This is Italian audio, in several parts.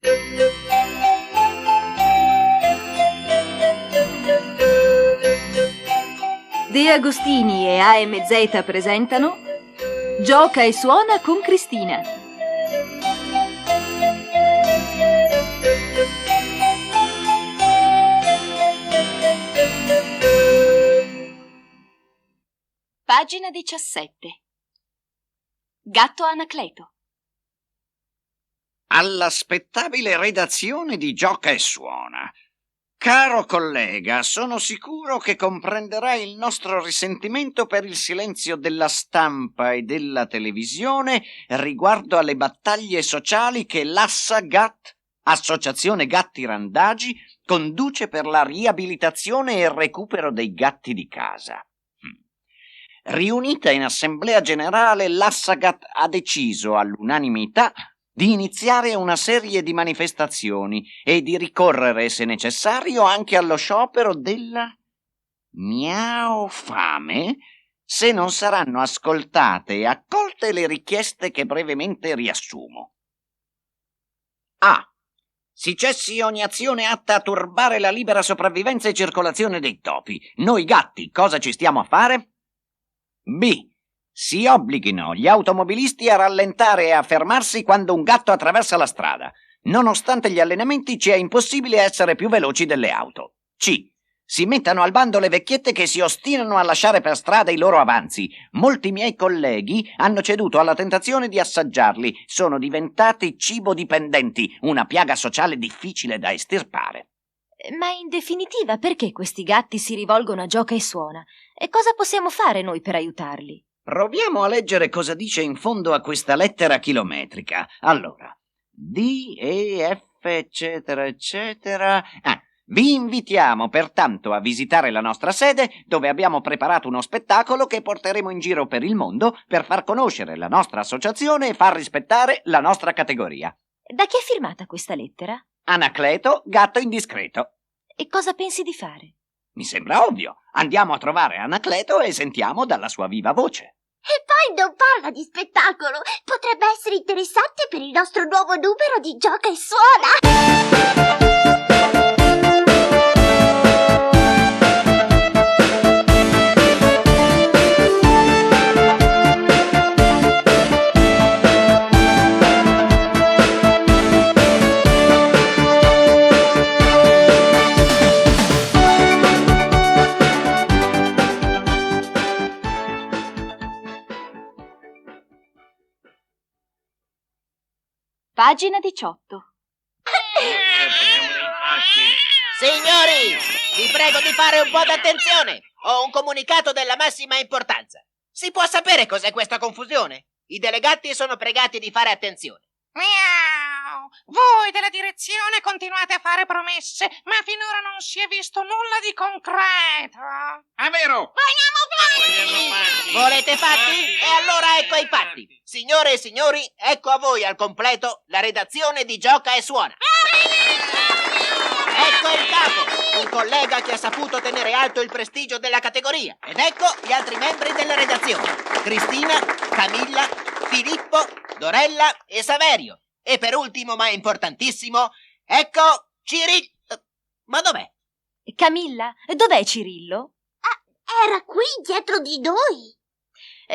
De Agostini e AMZ presentano Gioca e suona con Cristina. Pagina 17. Gatto Anacleto. Alla spettabile redazione di Gioca e suona. Caro collega, sono sicuro che comprenderai il nostro risentimento per il silenzio della stampa e della televisione riguardo alle battaglie sociali che l'ASSA-GAT, Associazione Gatti Randagi, conduce per la riabilitazione e il recupero dei gatti di casa. Riunita in assemblea generale, l'ASSA-GAT ha deciso all'unanimità di iniziare una serie di manifestazioni e di ricorrere, se necessario, anche allo sciopero della miau fame, se non saranno ascoltate e accolte le richieste che brevemente riassumo. A. Si cessi ogni azione atta a turbare la libera sopravvivenza e circolazione dei topi. Noi gatti cosa ci stiamo a fare? B. Si obblighino gli automobilisti a rallentare e a fermarsi quando un gatto attraversa la strada. Nonostante gli allenamenti ci è impossibile essere più veloci delle auto. C. Si mettano al bando le vecchiette che si ostinano a lasciare per strada i loro avanzi. Molti miei colleghi hanno ceduto alla tentazione di assaggiarli. Sono diventati cibo dipendenti, una piaga sociale difficile da estirpare. Ma in definitiva, perché questi gatti si rivolgono a Gioca e suona? E cosa possiamo fare noi per aiutarli? Proviamo a leggere cosa dice in fondo a questa lettera chilometrica. Allora, D, E, F, eccetera, eccetera. Vi invitiamo pertanto a visitare la nostra sede, dove abbiamo preparato uno spettacolo che porteremo in giro per il mondo per far conoscere la nostra associazione e far rispettare la nostra categoria. Da chi è firmata questa lettera? Anacleto, gatto indiscreto. E cosa pensi di fare? Mi sembra ovvio. Andiamo a trovare Anacleto e sentiamo dalla sua viva voce. E poi non parla di spettacolo. Potrebbe essere interessante per il nostro nuovo numero di Gioca e suona. Pagina 18. Signori, vi prego di fare un po' d'attenzione. Ho un comunicato della massima importanza. Si può sapere cos'è questa confusione? I delegati sono pregati di fare attenzione. Miau! Voi della direzione continuate a fare promesse, ma finora non si è visto nulla di concreto. È vero! Vogliamo fatti! Volete fatti? E allora ecco i fatti. Signore e signori, ecco a voi al completo la redazione di Gioca e Suona. Ecco il capo, un collega che ha saputo tenere alto il prestigio della categoria. Ed ecco gli altri membri della redazione: Cristina, Camilla, Filippo, Dorella e Saverio. E per ultimo, ma importantissimo, ecco Cirillo. Ma dov'è? Camilla, dov'è Cirillo? Era qui, dietro di noi.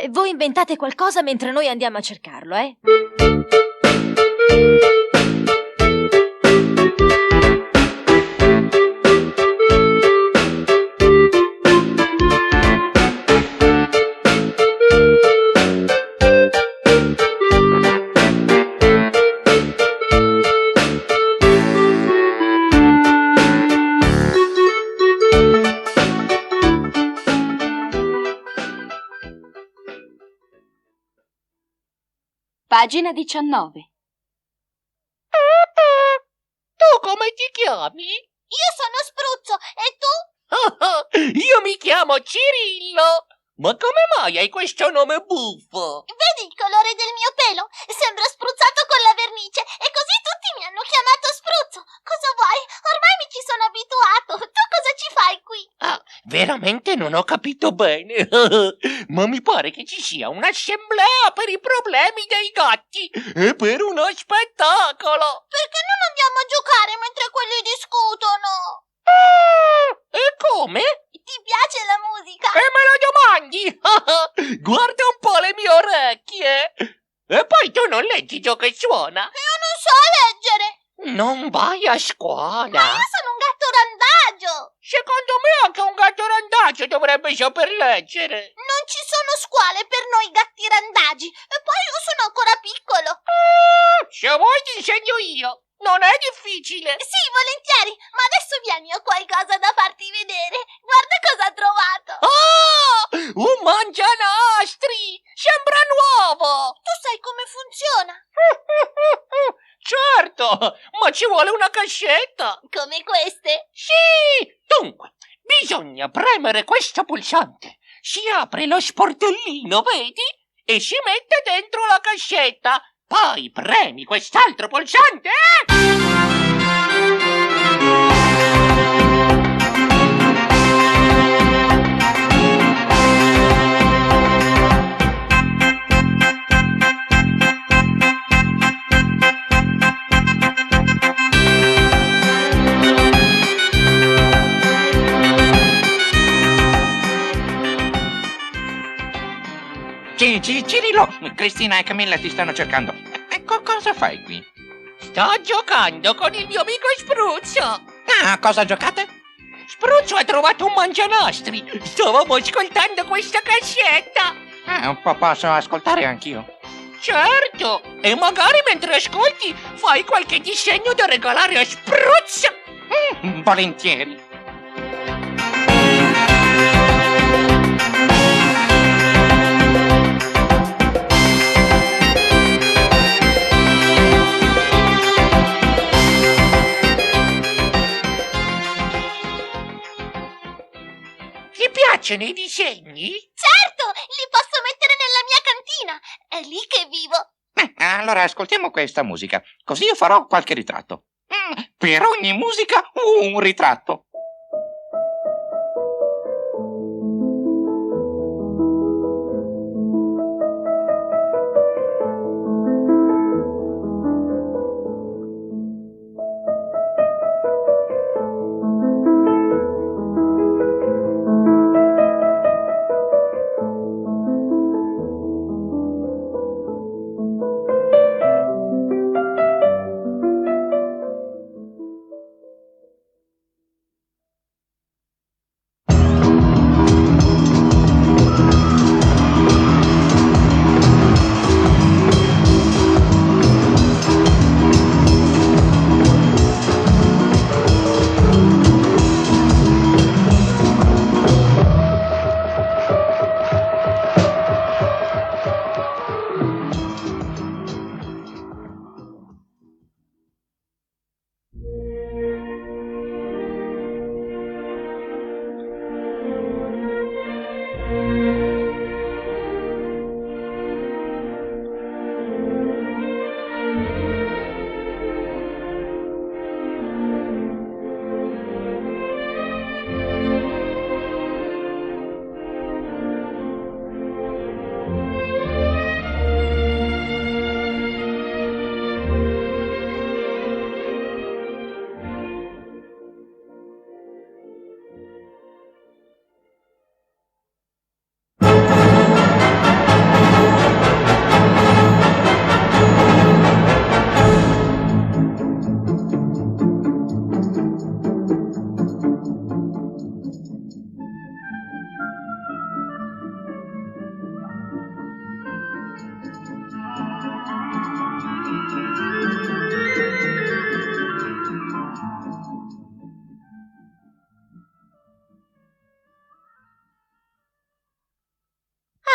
Voi inventate qualcosa mentre noi andiamo a cercarlo, eh? Pagina 19. Tu come ti chiami? Io sono Spruzzo, e tu? Io mi chiamo Cirillo. Ma come mai hai questo nome buffo? Vedi il colore del mio pelo? Sembra spruzzato con la vernice e così tutti mi hanno chiamato Spruzzo. Cosa vuoi? Ormai mi ci sono abituato. Tu cosa ci fai qui? Veramente non ho capito bene. ma mi pare che ci sia un'assemblea per i problemi dei gatti e per uno spettacolo. Perché non andiamo a giocare mentre quelli discutono? E come? Ti piace la musica? E me lo domandi? Guarda un po' le mie orecchie. E poi tu non leggi ciò che suona? Io non so leggere. Non vai a scuola. Ma io sono un gatto randagio. Secondo me anche un gatto randagio dovrebbe saper leggere. Non ci sono scuole per noi gatti randagi. E poi io sono ancora piccolo. Se vuoi ti insegno io. Non è difficile. Sì, volentieri. Ma adesso vieni, ho qualcosa da farti vedere. Guarda cosa ho trovato. Ah! Un mangianastri! Sembra nuovo! Tu sai come funziona? Certo! Ma ci vuole una cascetta! Come queste. Sì! Dunque, bisogna premere questo pulsante. Si apre lo sportellino, vedi? E si mette dentro la cascetta. Poi premi quest'altro pulsante. Cirillo, Cristina e Camilla ti stanno cercando. Cosa fai qui? Sto giocando con il mio amico Spruzzo. Ah, cosa giocate? Spruzzo ha trovato un mangianastri. Stavamo ascoltando questa cassetta. Un po' posso ascoltare anch'io. Certo, e magari mentre ascolti fai qualche disegno da regalare a Spruzzo. Volentieri. Ti piacciono i disegni? Certo, li posso mettere nella mia cantina. È lì che vivo. Allora ascoltiamo questa musica, così io farò qualche ritratto. Per ogni musica un ritratto.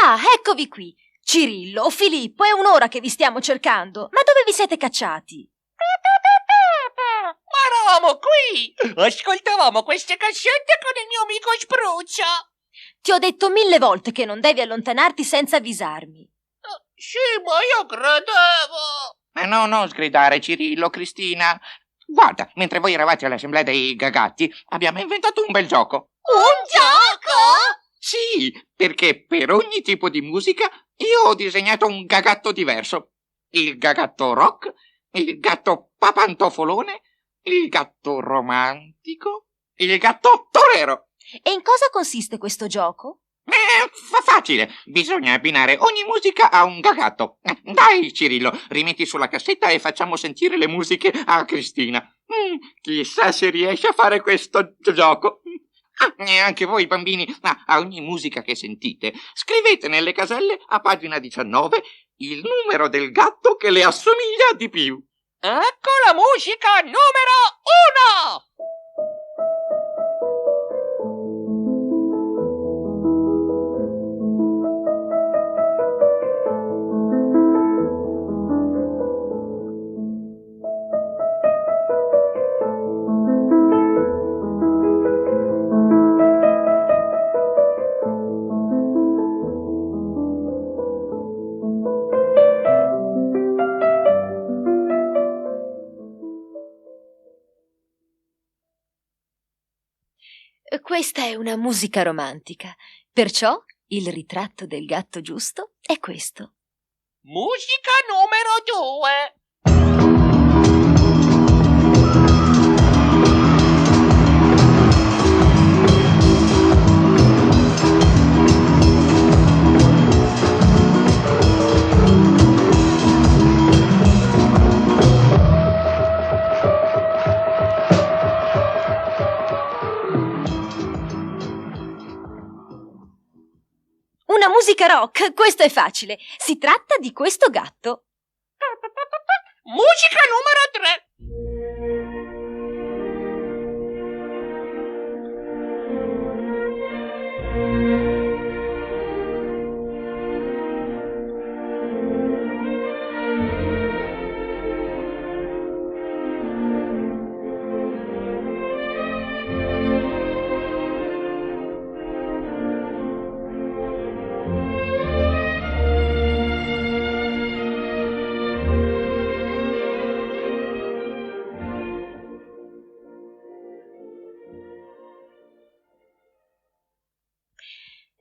Ah, eccovi qui. Cirillo, Filippo, è un'ora che vi stiamo cercando. Ma dove vi siete cacciati? Ma eravamo qui! Ascoltavamo queste cassette con il mio amico Spruzzo. Ti ho detto 1000 volte che non devi allontanarti senza avvisarmi. Sì, ma io credevo. Ma no, non sgridare, Cirillo, Cristina. Guarda, mentre voi eravate all'assemblea dei gagatti, abbiamo inventato un bel gioco. Un gioco? Sì, perché per ogni tipo di musica io ho disegnato un gagatto diverso. Il gagatto rock, il gatto papantofolone, il gatto romantico, il gatto torero. E in cosa consiste questo gioco? Facile, bisogna abbinare ogni musica a un gagatto. Dai, Cirillo, rimetti sulla cassetta e facciamo sentire le musiche a Cristina. Chissà se riesce a fare questo gioco. E anche voi, bambini, a ogni musica che sentite, scrivete nelle caselle a pagina 19 il numero del gatto che le assomiglia di più. Ecco la musica numero 1! Questa è una musica romantica, perciò il ritratto del gatto giusto è questo. Musica numero 2! Una musica rock, questo è facile. Si tratta di questo gatto. Musica numero 3!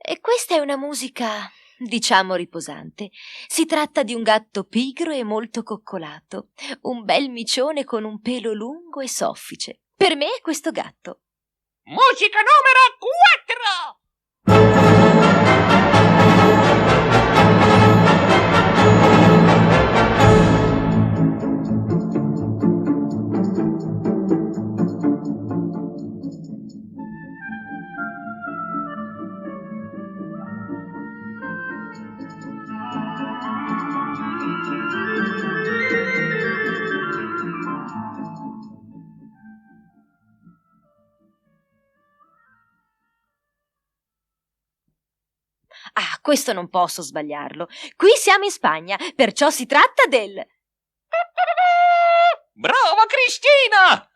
E questa è una musica, diciamo, riposante. Si tratta di un gatto pigro e molto coccolato, un bel micione con un pelo lungo e soffice. Per me è questo gatto. Musica numero 4! Ah, questo non posso sbagliarlo. Qui siamo in Spagna, perciò si tratta del... Brava Cristina!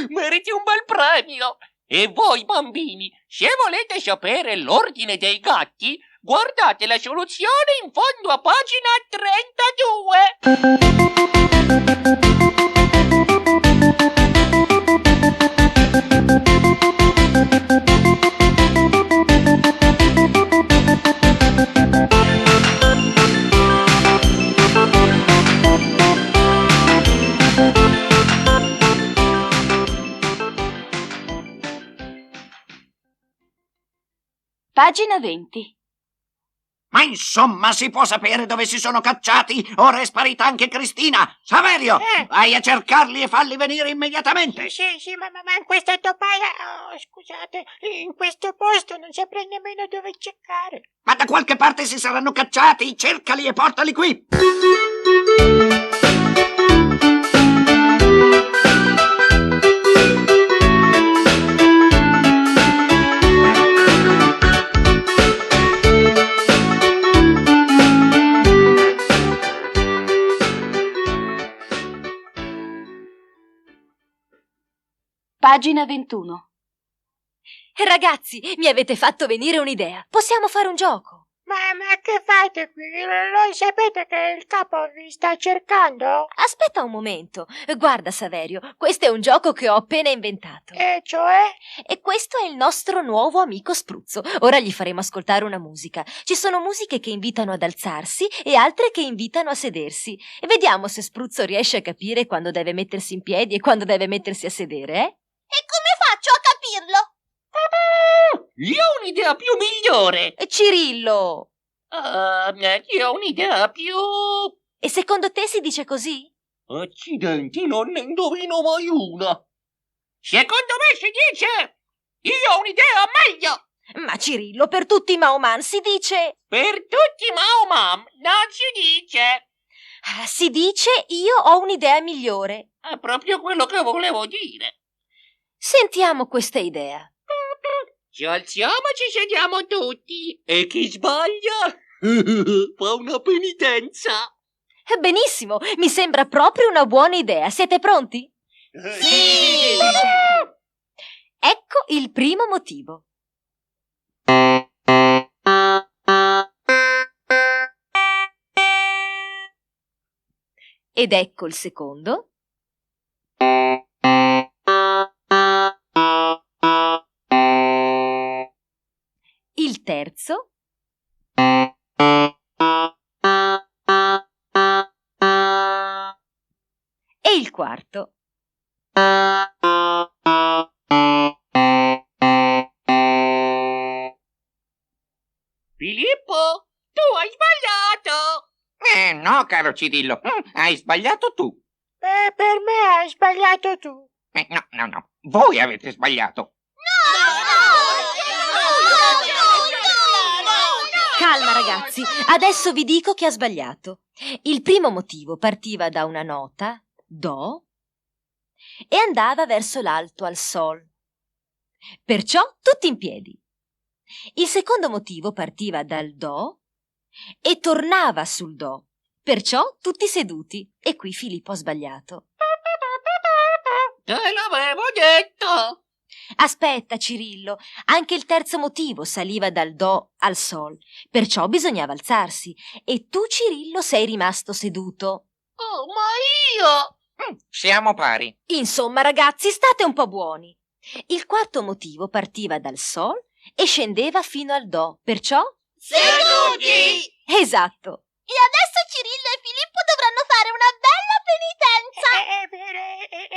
Meriti un bel premio! E voi bambini, se volete sapere l'ordine dei gatti, guardate la soluzione in fondo a pagina 32! Pagina 20. Ma insomma, si può sapere dove si sono cacciati? Ora è sparita anche Cristina. Saverio, vai a cercarli e falli venire immediatamente. Sì, ma in questa topaia... Oh, scusate, in questo posto non saprei nemmeno dove cercare. Ma da qualche parte si saranno cacciati. Cercali e portali qui. Pagina 21. Ragazzi, mi avete fatto venire un'idea. Possiamo fare un gioco. Ma che fate qui? Lo sapete che il capo vi sta cercando? Aspetta un momento. Guarda, Saverio, questo è un gioco che ho appena inventato. E cioè? E questo è il nostro nuovo amico Spruzzo. Ora gli faremo ascoltare una musica. Ci sono musiche che invitano ad alzarsi e altre che invitano a sedersi. E vediamo se Spruzzo riesce a capire quando deve mettersi in piedi e quando deve mettersi a sedere, eh? E come faccio a capirlo? Io ho un'idea più migliore. Cirillo! Io ho un'idea più... E secondo te si dice così? Accidenti, non ne indovino mai una. Secondo me si dice... Io ho un'idea meglio. Ma Cirillo, per tutti i Maoman si dice... Per tutti i Maomam non si dice. Si dice io ho un'idea migliore. È proprio quello che volevo dire. Sentiamo questa idea. Ci alziamo e ci sediamo tutti. E chi sbaglia fa una penitenza. Benissimo, mi sembra proprio una buona idea. Siete pronti? Sì! Ecco il primo motivo. Ed ecco il secondo. Il terzo. E il quarto. Filippo, tu hai sbagliato. No, caro Cirillo, hai sbagliato tu. Per me hai sbagliato tu. No, voi avete sbagliato. Calma ragazzi, adesso vi dico chi ha sbagliato. Il primo motivo partiva da una nota, Do, e andava verso l'alto al Sol. Perciò tutti in piedi. Il secondo motivo partiva dal Do e tornava sul Do. Perciò tutti seduti. E qui Filippo ha sbagliato. Te l'avevo detto. Aspetta, Cirillo, anche il terzo motivo saliva dal Do al Sol, perciò bisognava alzarsi, e tu, Cirillo, sei rimasto seduto. Oh, ma io... Siamo pari. Insomma, ragazzi, state un po' buoni. Il quarto motivo partiva dal Sol e scendeva fino al Do, perciò... Seduti! Esatto. E adesso Cirillo e Filippo dovranno fare una bella penitenza. È vero,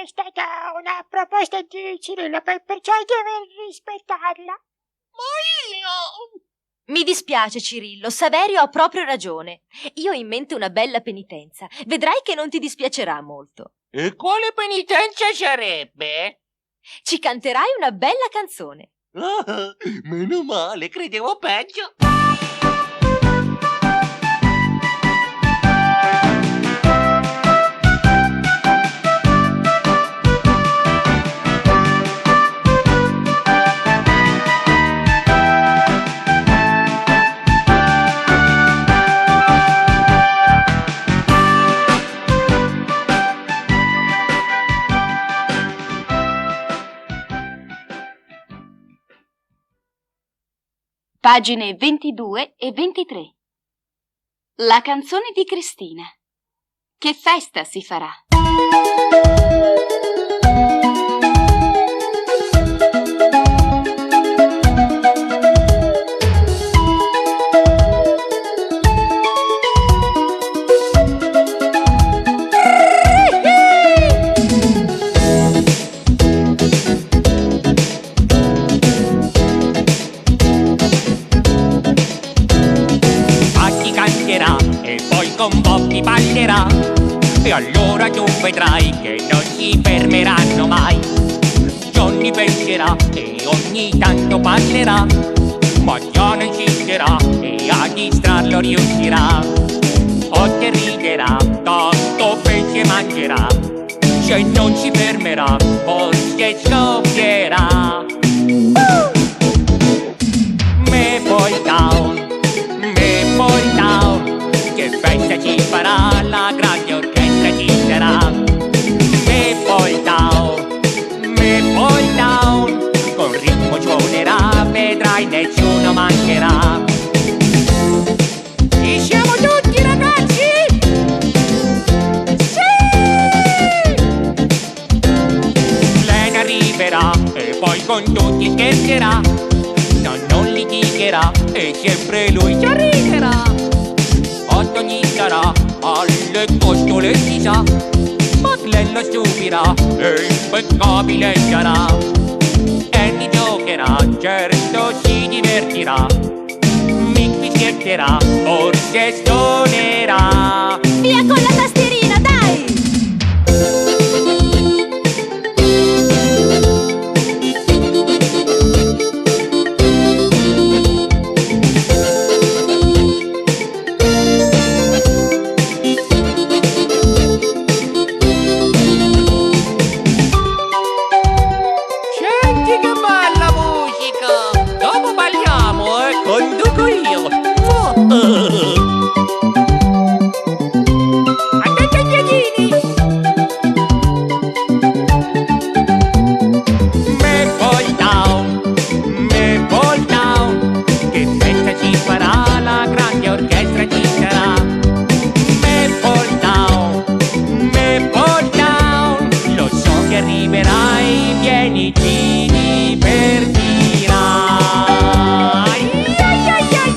è stata una proposta di Cirillo, perciò deve rispettarla. Ma io... Mi dispiace, Cirillo, Saverio ha proprio ragione. Io ho in mente una bella penitenza. Vedrai che non ti dispiacerà molto. E quale penitenza sarebbe? Ci canterai una bella canzone. Ah, meno male, credevo peggio. Pagine 22 e 23. La canzone di Cristina. Che festa si farà? Con Bobby ballerà e allora tu vedrai che non si fermeranno mai. Johnny penserà e ogni tanto parlerà, ma John insisterà e a distrarlo riuscirà. Otte riderà, tanto pesce mangerà, se non si fermerà forse scoppierà. Maple Town, che festa ci farà, la grande orchestra ci sarà. Maple Town, con ritmo suonerà, vedrai nessuno mancherà. e sempre lui sorriderà. Ad ogni sarà, alle costole si sa, ma lei lo stupirà e impeccabile sarà. Andy giocherà, certo si divertirà, mi fischietterà, forse stonerà. Via con la tastierina, dai! Senti che bella musica! Dopo balliamo e conduco io. Attenti ai piedini! Maple Town, che festa ci farà, la grande orchestra ci sarà. Maple Town, lo so che arriverai, vieni, ti divertirai. Ai, ai, ai, ai, ai.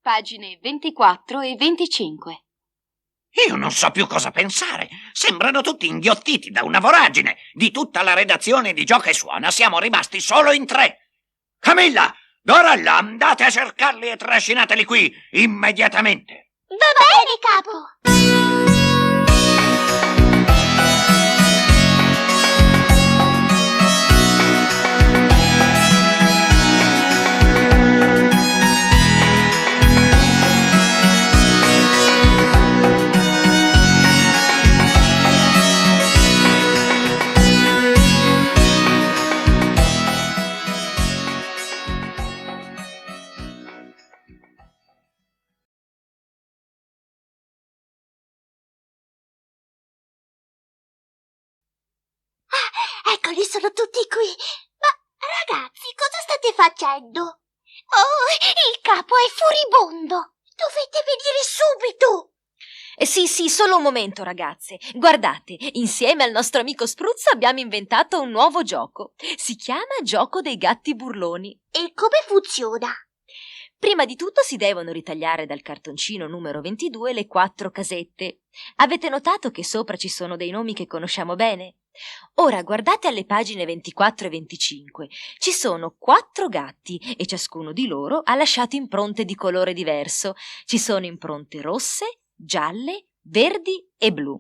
Pagine 24 e 25. Io non so più cosa pensare. Sembrano tutti inghiottiti da una voragine. Di tutta la redazione di Gioca e Suona siamo rimasti solo in 3. Camilla, Dorella, andate a cercarli e trascinateli qui immediatamente. Va bene, capo. Eccoli, sono tutti qui. Ma ragazzi, cosa state facendo? Oh, il capo è furibondo. Dovete venire subito. Sì, solo un momento, ragazze. Guardate, insieme al nostro amico Spruzzo abbiamo inventato un nuovo gioco. Si chiama Gioco dei gatti burloni. E come funziona? Prima di tutto si devono ritagliare dal cartoncino numero 22 le 4 casette. Avete notato che sopra ci sono dei nomi che conosciamo bene? Ora guardate alle pagine 24 e 25. Ci sono 4 gatti e ciascuno di loro ha lasciato impronte di colore diverso. Ci sono impronte rosse, gialle, verdi e blu.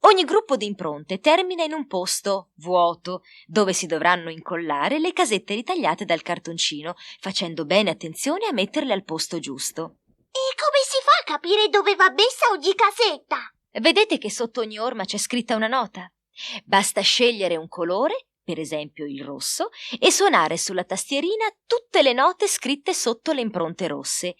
Ogni gruppo di impronte termina in un posto vuoto, dove si dovranno incollare le casette ritagliate dal cartoncino, facendo bene attenzione a metterle al posto giusto. E come si fa a capire dove va messa ogni casetta? Vedete che sotto ogni orma c'è scritta una nota? Basta scegliere un colore, per esempio il rosso, e suonare sulla tastierina tutte le note scritte sotto le impronte rosse.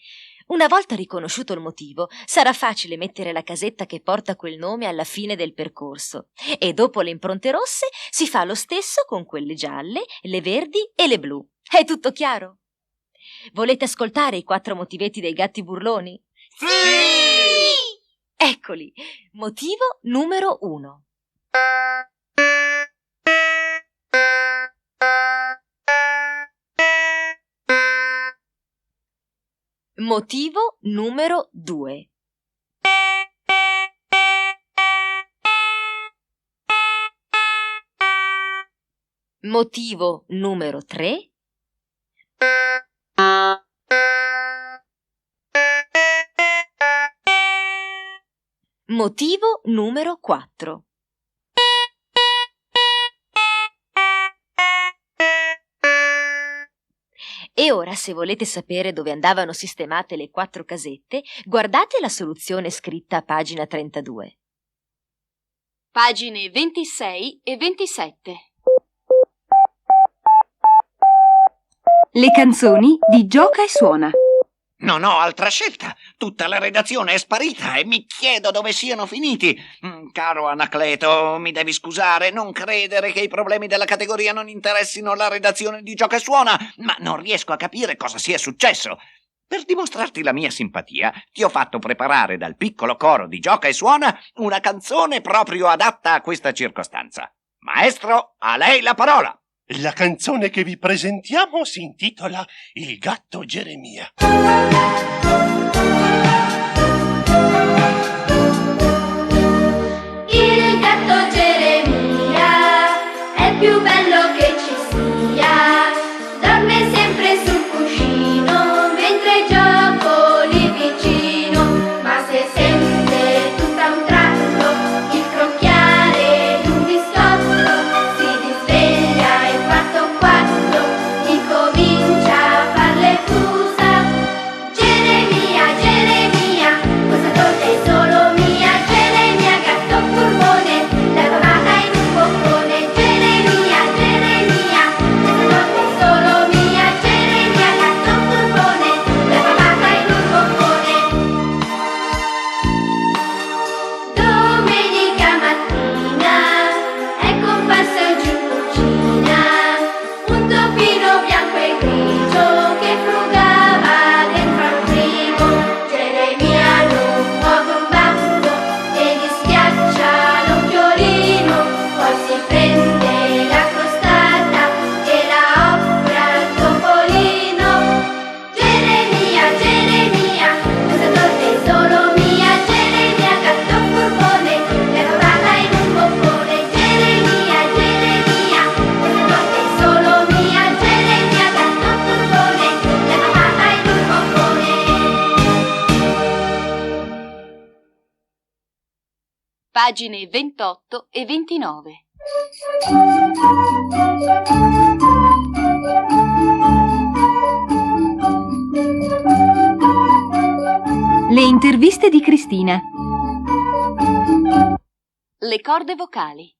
Una volta riconosciuto il motivo, sarà facile mettere la casetta che porta quel nome alla fine del percorso. E dopo le impronte rosse si fa lo stesso con quelle gialle, le verdi e le blu. È tutto chiaro? Volete ascoltare i 4 motivetti dei gatti burloni? Sì! Eccoli. Motivo numero 1. Motivo numero 2. Motivo numero 3. Motivo numero 4. E ora, se volete sapere dove andavano sistemate le 4 casette, guardate la soluzione scritta a pagina 32. Pagine 26 e 27. Le canzoni di Gioca e Suona. Non ho altra scelta. Tutta la redazione è sparita e mi chiedo dove siano finiti. Caro Anacleto, mi devi scusare, non credere che i problemi della categoria non interessino la redazione di Gioca e Suona, ma non riesco a capire cosa sia successo. Per dimostrarti la mia simpatia, ti ho fatto preparare dal piccolo coro di Gioca e Suona una canzone proprio adatta a questa circostanza. Maestro, a lei la parola. La canzone che vi presentiamo si intitola Il gatto Geremia. Il gatto Geremia è il più bello che ci sia, dorme sempre sul cuscino mentre gioco lì vicino, ma se sente tutto a un tratto il crocchiare di un biscotto, si risveglia e fatto quattro, incomincia a far le fusa. Geremia, Geremia, questa torta è solo mia. Geremia, gatto furbone, la mamma in un boccone. Geremia, Geremia, questa torta è solo mia. Geremia, gatto furbone, la mamma in un boccone. Domenica mattina è comparso giù in cucina un topino bianco e grigio che frugava dentro al frigo. Geremia non muove un baffo e gli schiaccia l'occhiolino, poi si prende la crostata e la offre al topolino. Geremia, Geremia, questa torta è solo mia. Geremia, gatto furbone, l'hai trovata in un boccone. Geremia, Geremia, questa torta è solo mia. Geremia, gatto furbone, l'hai trovata in un boccone. Pagine 28 e 29. Le interviste di Cristina. Le corde vocali.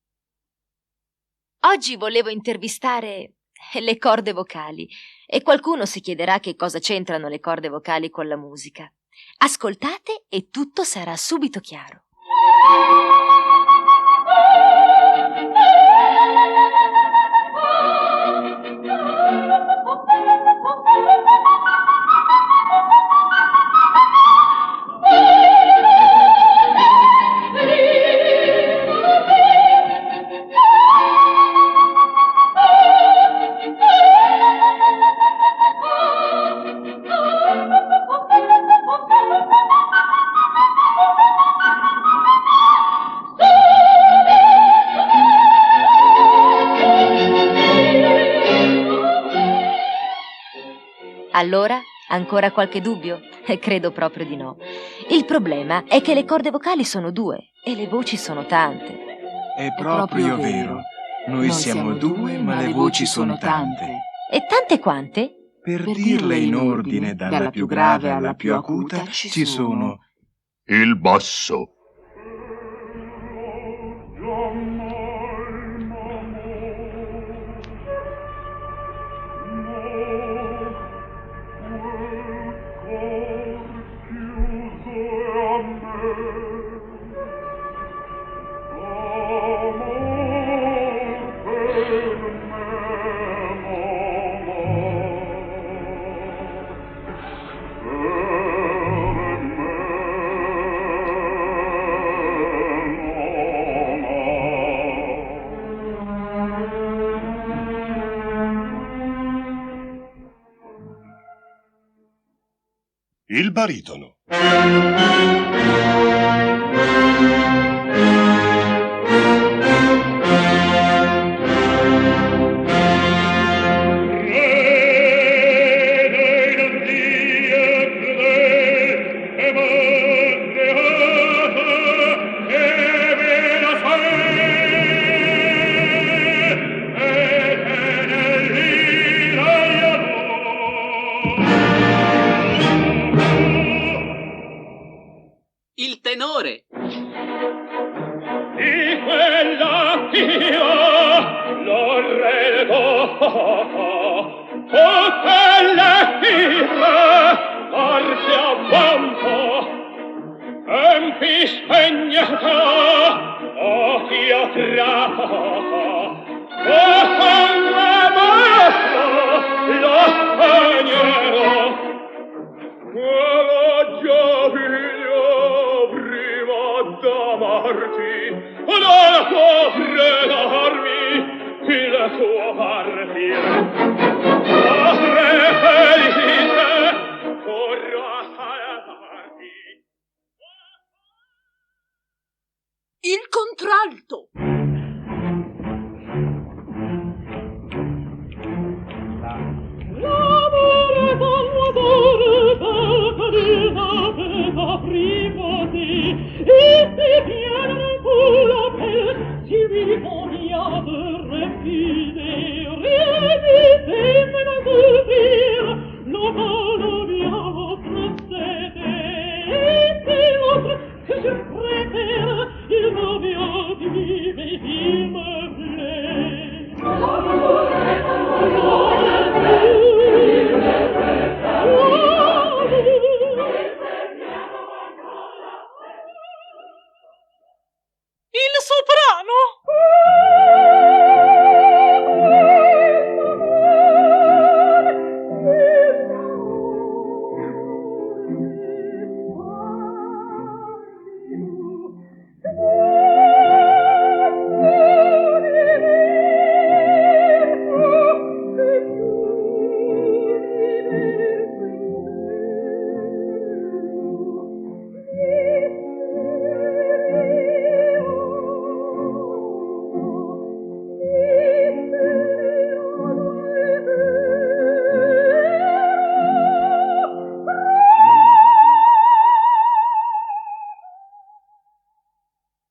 Oggi volevo intervistare le corde vocali e qualcuno si chiederà che cosa c'entrano le corde vocali con la musica. Ascoltate e tutto sarà subito chiaro. Allora, ancora qualche dubbio? Credo proprio di no. Il problema è che le corde vocali sono due e le voci sono tante. È proprio vero. Noi siamo due, ma le voci sono tante. E tante quante? Per dirle in ordine, dalla più grave alla più acuta, ci sono Il basso. Il baritono. Il tenore. Di quella io lo rego tutte le fibre forse avvanto, tempi spegnata occhio tra poco, o sangue maestro lo spegnerò. Era già figlio prima d'amarti, non può fredarmi il suo partir. Nostre felicità corro a salvarti. Il contralto.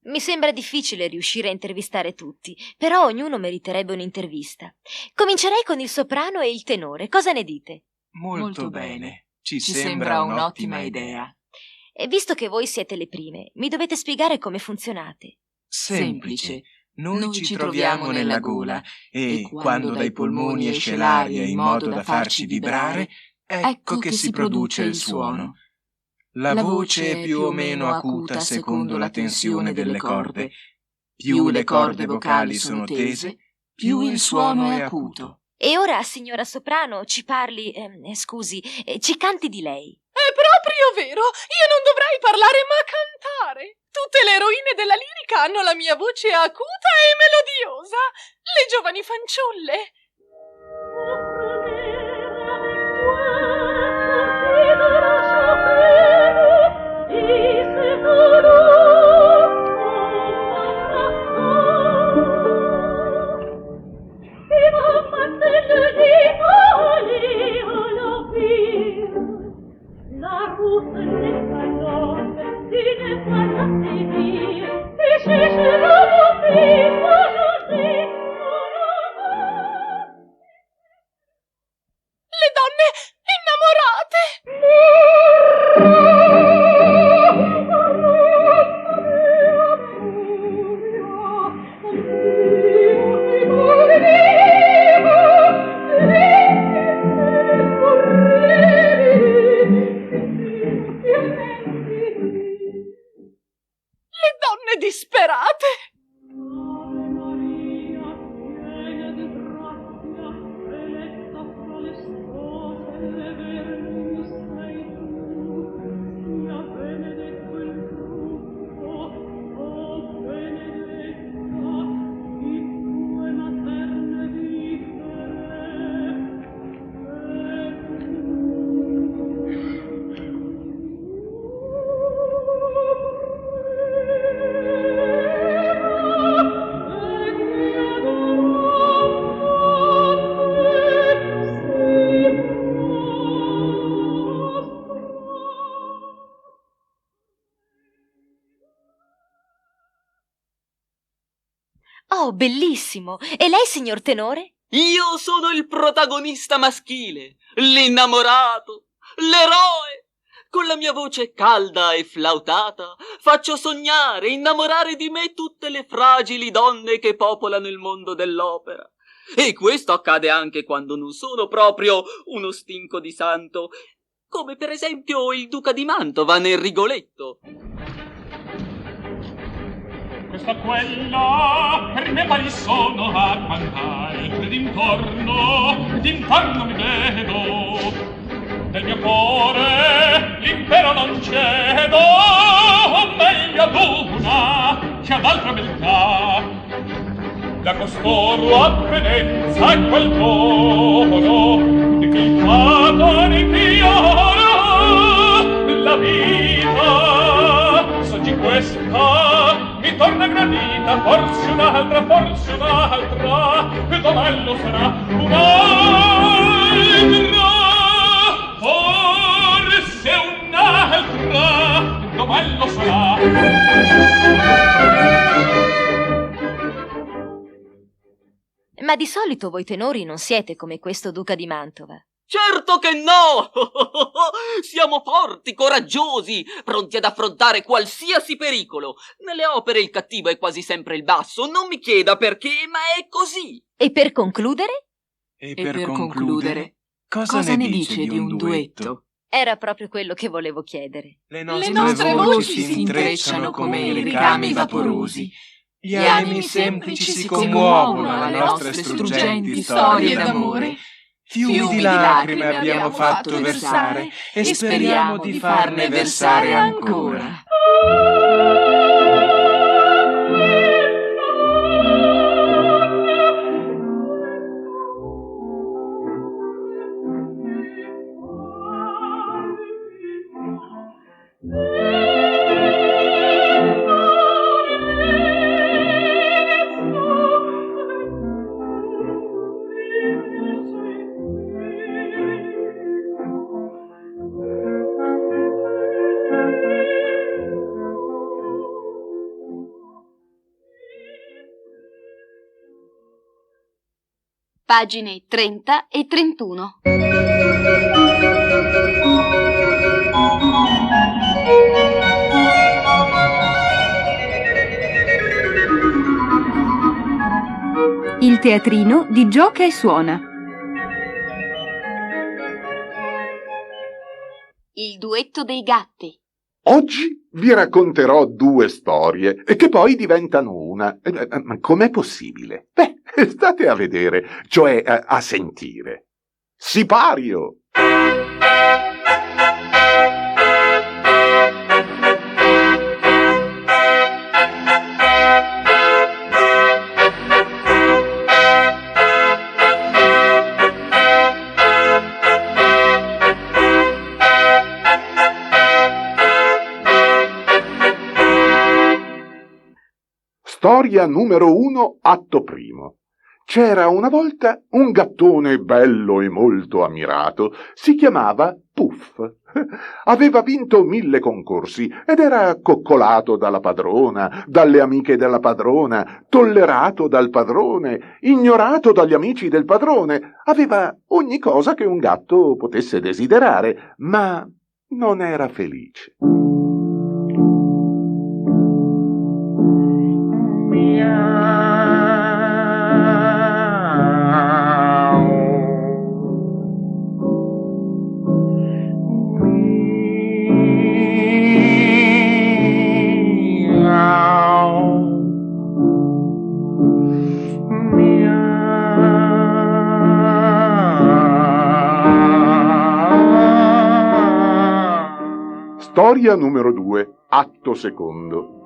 Mi sembra difficile riuscire a intervistare tutti, però ognuno meriterebbe un'intervista. Comincerei con il soprano e il tenore. Cosa ne dite? Molto bene. Ci sembra un'ottima idea. E visto che voi siete le prime, mi dovete spiegare come funzionate. Semplice. Noi ci troviamo nella gola e quando dai polmoni esce l'aria in modo da farci vibrare, ecco che si produce il suono. La voce è più o meno acuta secondo la tensione delle corde. Più le corde vocali sono tese, più il suono è acuto. E ora, signora soprano, ci parli, ci canti di lei. È proprio vero! Io non dovrei parlare ma cantare! Tutte le eroine della lirica hanno la mia voce acuta e melodiosa! Le giovani fanciulle! Oh, bellissimo! E lei, signor tenore? Io sono il protagonista maschile, l'innamorato, l'eroe. Con la mia voce calda e flautata faccio sognare, innamorare di me tutte le fragili donne che popolano il mondo dell'opera. E questo accade anche quando non sono proprio uno stinco di santo, come per esempio il duca di Mantova nel Rigoletto. Questa quella, per me quali sono a cantare, d'intorno mi vedo. Nel mio cuore l'impero non cedo, meglio ad una che ad altra beltà. Da costoro appenenza e quel dono di che il fato rifiora la vita. S'oggi questa mi torna gradita, forse un'altra, domello sarà un'altra. Forse un'altra, domello sarà. Ma di solito voi tenori non siete come questo duca di Mantova. Certo che no! Siamo forti, coraggiosi, pronti ad affrontare qualsiasi pericolo. Nelle opere il cattivo è quasi sempre il basso, non mi chieda perché, ma è così. E per concludere? E per concludere, cosa ne dice di un duetto? Era proprio quello che volevo chiedere. Le nostre voci si intrecciano come i ricami vaporosi. Gli animi semplici si commuovono alle nostre struggenti storie d'amore. Fiumi di lacrime abbiamo fatto versare e speriamo di farne versare ancora. Pagine 30 e 31. Il teatrino di Gioca e Suona. Il duetto dei gatti. Oggi vi racconterò 2 storie che poi diventano una. Ma com'è possibile? Beh, state a vedere, cioè a sentire. Sipario! Storia numero 1, atto primo. C'era una volta un gattone bello e molto ammirato. Si chiamava Puff. Aveva vinto 1000 concorsi ed era coccolato dalla padrona, dalle amiche della padrona, tollerato dal padrone, ignorato dagli amici del padrone. Aveva ogni cosa che un gatto potesse desiderare, ma non era felice. Storia numero 2, atto secondo.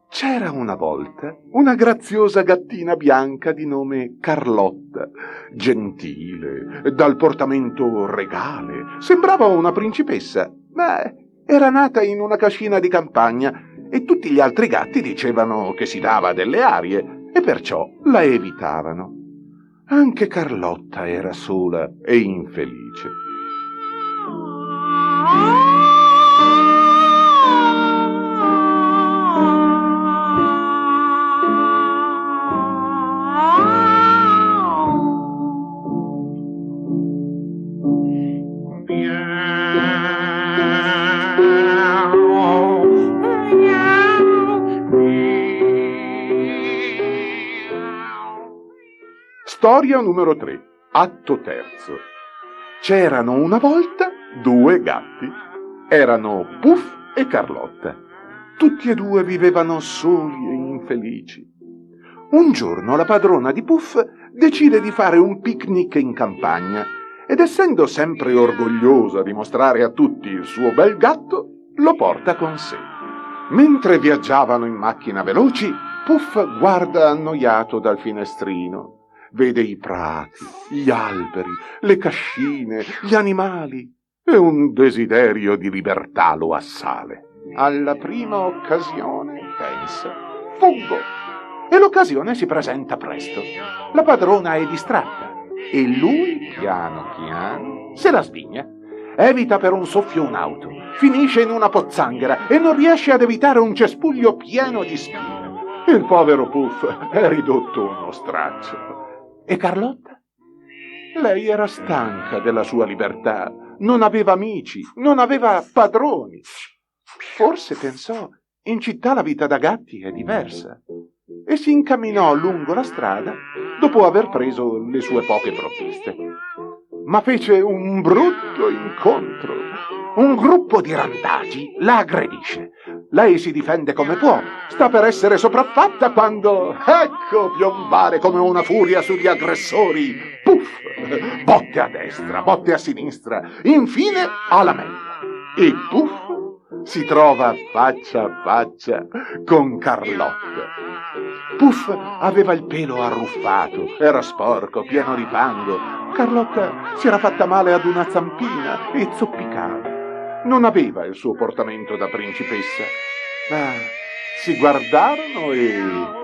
C'era una volta una graziosa gattina bianca di nome Carlotta, gentile, dal portamento regale, sembrava una principessa, ma era nata in una cascina di campagna e tutti gli altri gatti dicevano che si dava delle arie e perciò la evitavano. Anche Carlotta era sola e infelice. Storia numero 3, atto terzo. C'erano una volta 2 gatti. Erano Puff e Carlotta. Tutti e 2 vivevano soli e infelici. Un giorno la padrona di Puff decide di fare un picnic in campagna ed essendo sempre orgogliosa di mostrare a tutti il suo bel gatto, lo porta con sé. Mentre viaggiavano in macchina veloci, Puff guarda annoiato dal finestrino. Vede i prati, gli alberi, le cascine, gli animali e un desiderio di libertà lo assale. Alla prima occasione pensa: fuggo! E l'occasione si presenta presto. La padrona è distratta e lui, piano piano, se la svigna. Evita per un soffio un'auto, finisce in una pozzanghera e non riesce ad evitare un cespuglio pieno di spine. Il povero Puff è ridotto uno straccio. E Carlotta? Lei era stanca della sua libertà, non aveva amici, non aveva padroni. Forse pensò: in città la vita da gatti è diversa. E si incamminò lungo la strada dopo aver preso le sue poche provviste. Ma fece un brutto incontro. Un gruppo di randagi la aggredisce. Lei si difende come può, sta per essere sopraffatta quando, ecco piombare come una furia sugli aggressori. Puff! Botte a destra, botte a sinistra, infine alla mella. E Puff si trova faccia a faccia con Carlotta. Puff aveva il pelo arruffato, era sporco, pieno di fango. Carlotta si era fatta male ad una zampina e zoppicava. Non aveva il suo portamento da principessa. Ma si guardarono e...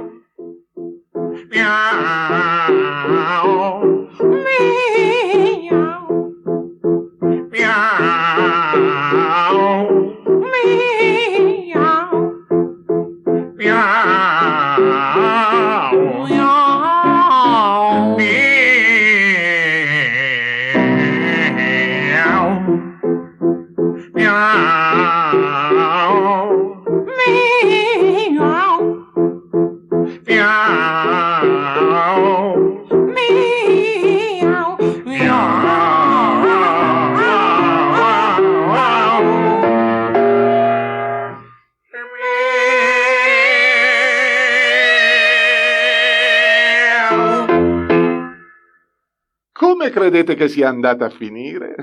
Come credete che sia andata a finire?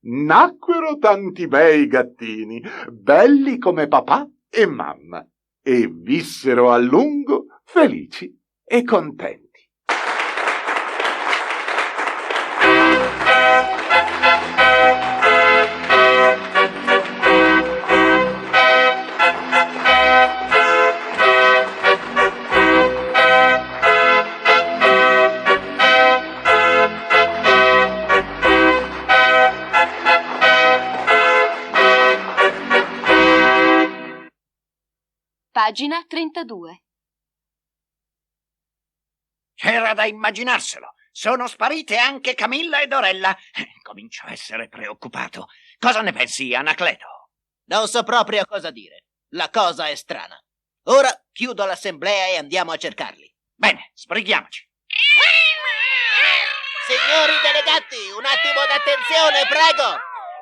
Nacquero tanti bei gattini, belli come papà e mamma, e vissero a lungo felici e contenti. Pagina 32. C'era da immaginarselo. Sono sparite anche Camilla e Dorella. Comincio a essere preoccupato. Cosa ne pensi, Anacleto? Non so proprio cosa dire. La cosa è strana. Ora chiudo l'assemblea e andiamo a cercarli. Bene, sbrighiamoci. Signori delegati, un attimo d'attenzione, prego.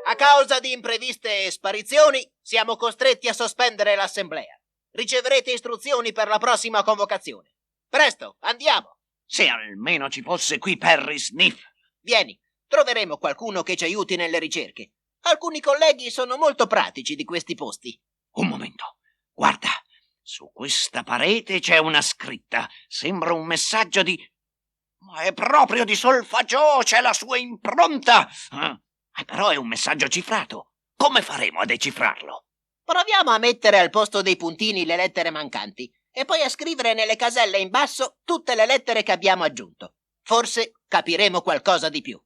A causa di impreviste sparizioni, siamo costretti a sospendere l'assemblea. Riceverete istruzioni per la prossima convocazione. Presto, andiamo. Se almeno ci fosse qui Perry Sniff. Vieni, troveremo qualcuno che ci aiuti nelle ricerche. Alcuni colleghi sono molto pratici di questi posti. Un momento, guarda, su questa parete c'è una scritta. Sembra un messaggio di... Ma è proprio di Solfaggiò, c'è la sua impronta. Però è un messaggio cifrato. Come faremo a decifrarlo? Proviamo a mettere al posto dei puntini le lettere mancanti e poi a scrivere nelle caselle in basso tutte le lettere che abbiamo aggiunto. Forse capiremo qualcosa di più.